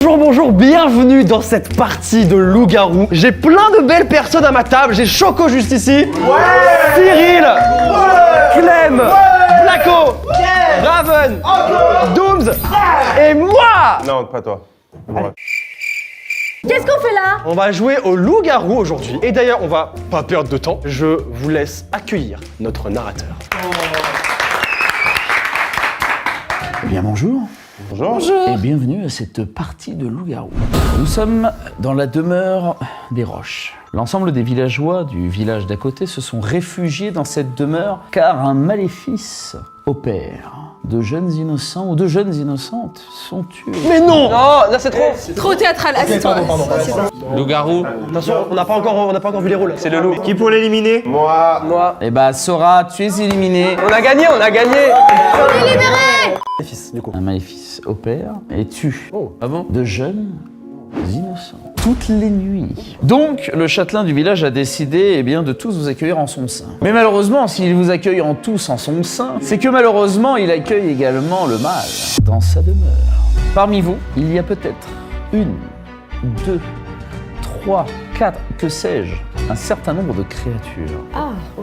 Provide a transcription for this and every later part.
Bonjour, bonjour, bienvenue dans cette partie de loup-garou. J'ai plein de belles personnes à ma table. J'ai Choco juste ici. Ouais. Cyril. Ouais. Clem. Ouais. Blacko. Yeah. Raven. Dooms. Et moi. Non, pas toi. Ouais. Qu'est-ce qu'on fait là? On va jouer au loup-garou aujourd'hui. Et d'ailleurs, on va pas perdre de temps. Je vous laisse accueillir notre narrateur. Eh bien bonjour. Bonjour. Et bienvenue à cette partie de loup-garou. Nous sommes dans la demeure des Roches. L'ensemble des villageois du village d'à côté se sont réfugiés dans cette demeure car un maléfice opère. De jeunes innocents ou de jeunes innocentes sont tués. Mais non. Non, là c'est trop. Trop théâtral, assieds-toi. Loup-garou. Attention, on n'a pas encore vu les rôles. C'est le loup. Qui pour l'éliminer? Moi. Eh bah Sora, tu es éliminé. On a gagné. Libéré. Du coup. Un maléfice opère et tue Ah bon? de jeunes innocents. Toutes les nuits. Donc, le châtelain du village a décidé eh bien, de tous vous accueillir en son sein. Mais malheureusement, s'il vous accueille en tous en son sein, c'est que malheureusement, il accueille également le mal dans sa demeure. Parmi vous, il y a peut-être 1, 2, 3, 4, que sais-je, un certain nombre de créatures.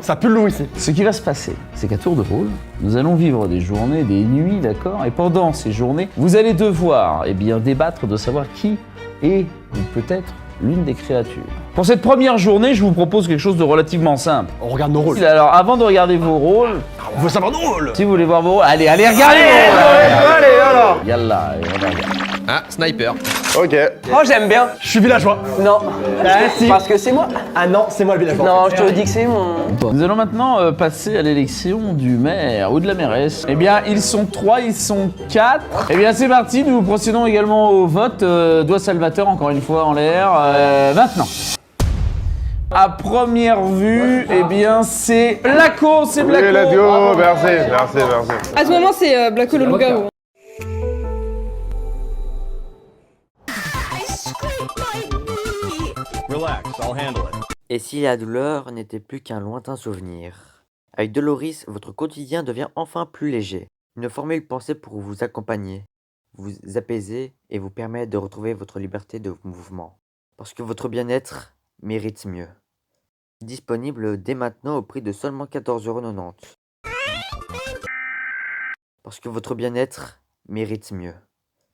Ça pue le loup ici. Ce qui va se passer, c'est qu'à tour de rôle, nous allons vivre des journées, des nuits, d'accord? Et pendant ces journées, vous allez devoir eh bien, débattre de savoir qui est ou peut-être l'une des créatures. Pour cette première journée, je vous propose quelque chose de relativement simple. On regarde nos rôles. Alors, avant de regarder vos rôles, On veut savoir nos rôles. si vous voulez voir vos rôles, allez, regardez vos rôles. Allez, alors. Yallah, et regarde. Ah, sniper. Ok. Oh, j'aime bien. Je suis villageois. Non. Si. Parce que c'est moi. Ah non, c'est moi le villageois. Non, je te dis que c'est mon. Nous allons maintenant passer à l'élection du maire ou de la mairesse. Eh bien, ils sont 3, ils sont 4. Eh bien, c'est parti, nous procédons également au vote. Doigt salvateur, encore une fois, en l'air. Maintenant. À première vue, eh bien, c'est Blacko, c'est Blacko. Oui, let's go. Merci. À ce moment, c'est Blacko le loup-garou. Et si la douleur n'était plus qu'un lointain souvenir? Avec Doloris, votre quotidien devient enfin plus léger. Une formule pensée pour vous accompagner, vous apaiser et vous permettre de retrouver votre liberté de mouvement. Parce que votre bien-être mérite mieux. Disponible dès maintenant au prix de seulement 14,90 €. Parce que votre bien-être mérite mieux.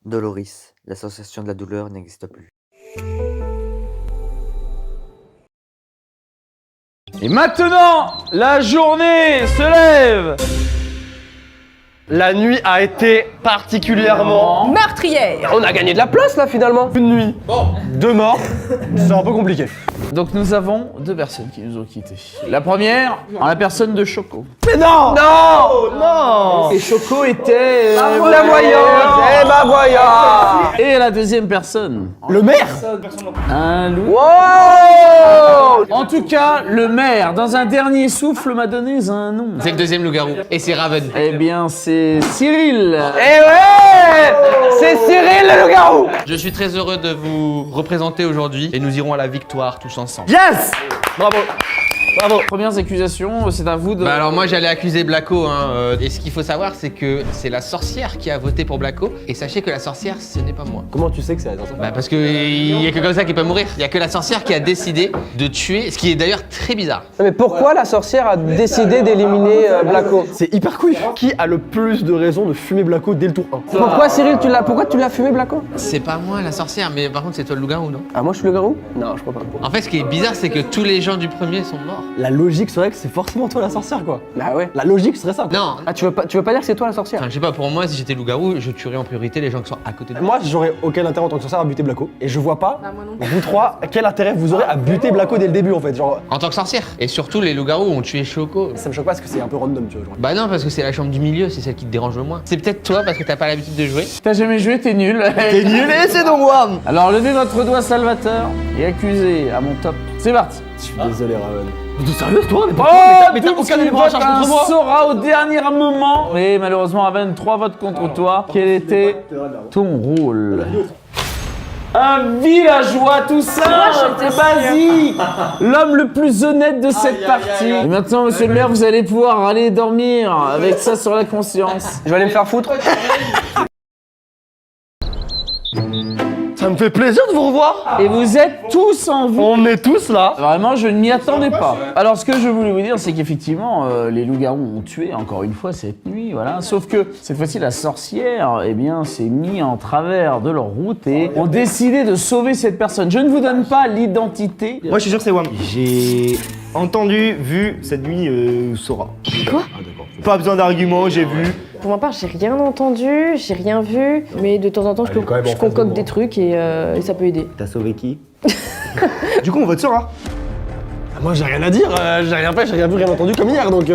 Doloris, la sensation de la douleur n'existe plus. Et maintenant, la journée se lève. La nuit a été particulièrement... Meurtrière. On a gagné de la place là finalement. Une nuit. Bon. 2 morts. C'est un peu compliqué. Donc nous avons 2 personnes qui nous ont quittés. La première, en la personne de Choco. Mais non. Non. Et Choco était... La voyante. Eh bah voyante. Et la deuxième personne, Le maire. un loup. Wow. En tout cas, le maire, dans un dernier souffle, m'a donné un nom. C'est le deuxième loup-garou. Et c'est Raven. Eh bien, c'est Cyril. Eh ouais. C'est Cyril le loup-garou. Je suis très heureux de vous représenter aujourd'hui et nous irons à la victoire tous ensemble. Yes. Bravo. Bravo. Premières accusations, c'est à vous de... Bah alors moi j'allais accuser Blacko et ce qu'il faut savoir c'est que c'est la sorcière qui a voté pour Blacko et sachez que la sorcière ce n'est pas moi. Comment tu sais que c'est la sorcière? Bah parce que il y a que comme ça qui peut mourir. Il y a que la sorcière qui a décidé de tuer, ce qui est d'ailleurs très bizarre. Non, mais pourquoi la sorcière a décidé d'éliminer Blacko? C'est hyper cool. Qui a le plus de raisons de fumer Blacko dès le tour 1? Pourquoi Cyril pourquoi tu l'as fumé Blacko? C'est pas moi la sorcière mais par contre c'est toi le loup-garou non? Ah moi je suis le loup-garou? Non je crois pas. En fait ce qui est bizarre c'est que tous les gens du premier sont morts. La logique serait que c'est forcément toi la sorcière quoi. Bah ouais. La logique serait ça. Non. Ah tu veux pas dire que c'est toi la sorcière? Enfin je sais pas pour moi si j'étais loup-garou je tuerais en priorité les gens qui sont à côté de moi. Moi j'aurais aucun intérêt en tant que sorcière à buter Blacko. Et je vois pas, vous trois, quel intérêt vous aurez à buter Blacko dès le début en fait. Genre, En tant que sorcière. Et surtout les loups-garous ont tué Choco. ça me choque pas parce que c'est un peu random tu vois. Genre. Bah non parce que c'est la chambre du milieu, c'est celle qui te dérange le moins. C'est peut-être toi parce que t'as pas l'habitude de jouer. T'as jamais joué, t'es nul. T'es nul et c'est donc moi. Alors levez votre doigt salvateur et accusez à mon top. C'est parti. Je suis désolé Raven. Mais sérieux toi? Mais Oh, mais t'as aucun élément à charge contre moi. Sora au dernier moment. Mais malheureusement, Raven, 3 votes contre toi. Quel était ton rôle? Un villageois tout simple, basique, l'homme le plus honnête de cette partie. Et maintenant, monsieur le maire, vous allez pouvoir aller dormir avec ça sur la conscience. Je vais aller me faire foutre. Ça me fait plaisir de vous revoir. Et vous êtes tous en vie. On est tous là. Vraiment, je ne m'y attendais pas. Alors, ce que je voulais vous dire, c'est qu'effectivement, les loups-garous ont tué encore une fois cette nuit, voilà. Sauf que cette fois-ci, la sorcière, eh bien, s'est mise en travers de leur route et ont décidé de sauver cette personne. Je ne vous donne pas l'identité. Moi je suis sûr que c'est Wam. J'ai entendu, vu cette nuit Sora. Quoi? Pas besoin d'arguments, j'ai vu. Pour ma part, j'ai rien entendu, j'ai rien vu, mais de temps en temps, je concocte des trucs et ça peut aider. T'as sauvé qui? Du coup on vote Sora. Moi j'ai rien à dire, j'ai rien fait, j'ai rien vu, rien entendu comme hier donc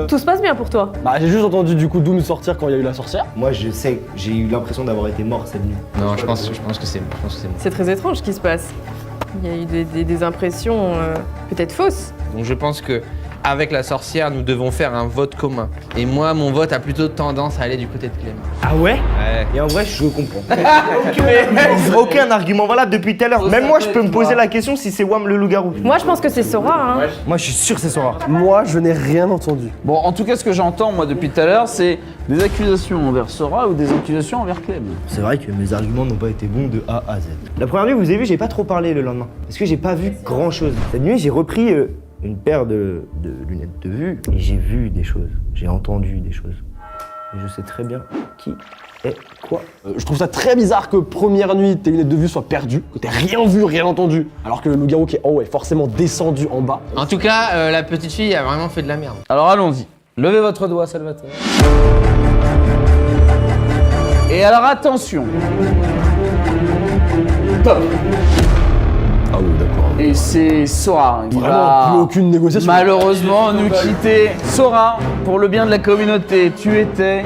Tout se passe bien pour toi. Bah j'ai juste entendu du coup Doom sortir quand il y a eu la sorcière. Moi je sais, j'ai eu l'impression d'avoir été mort cette nuit. Non, je pense que c'est moi. C'est très étrange ce qui se passe. Il y a eu des impressions peut-être fausses. Donc je pense que avec la sorcière, nous devons faire un vote commun. Et moi, mon vote a plutôt tendance à aller du côté de Clem. Ah ouais? Ouais. Et en vrai je comprends. Aucun argument valable depuis tout à l'heure. Même moi je peux me poser la question si c'est Wam le loup-garou. Moi, je pense que c'est Sora. Hein. Moi je suis sûr que c'est Sora. Moi je n'ai rien entendu. Bon, en tout cas, ce que j'entends, moi, depuis tout à l'heure, c'est des accusations envers Sora ou des accusations envers Clem. C'est vrai que mes arguments n'ont pas été bons de A à Z. La première nuit, vous avez vu, j'ai pas trop parlé le lendemain. Parce que j'ai pas vu grand chose. Cette nuit, j'ai repris une paire de lunettes de vue et j'ai vu des choses. J'ai entendu des choses. Et je sais très bien qui est quoi. Je trouve ça très bizarre que première nuit tes lunettes de vue soient perdues, que t'aies rien vu, rien entendu, alors que le loup-garou qui est en haut est forcément descendu en bas. En tout cas, la petite fille a vraiment fait de la merde. Alors allons-y. Levez votre doigt, Salvatore. Et alors attention. Top. Ah oui d'accord. Et c'est Sora qui Vraiment va plus aucune négociation. malheureusement nous quitter. Sora, pour le bien de la communauté, tu étais...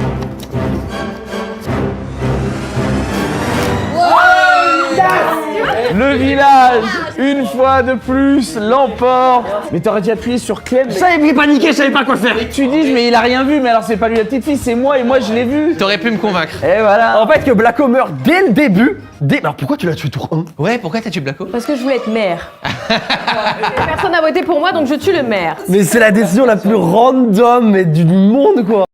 Le village, une fois de plus, l'emporte. Mais t'aurais dû appuyer sur Clem. Je savais paniquer, je savais pas quoi faire. Tu dis, mais il a rien vu, mais alors c'est pas lui la petite fille, c'est moi et moi je l'ai vu. T'aurais pu me convaincre. Et voilà. En fait que Blacko meurt dès le début. Alors pourquoi tu l'as tué tour 1? Ouais, pourquoi t'as tué Blacko? Parce que je voulais être maire. Personne n'a voté pour moi, donc je tue le maire. Mais c'est la décision la plus random mais du monde quoi.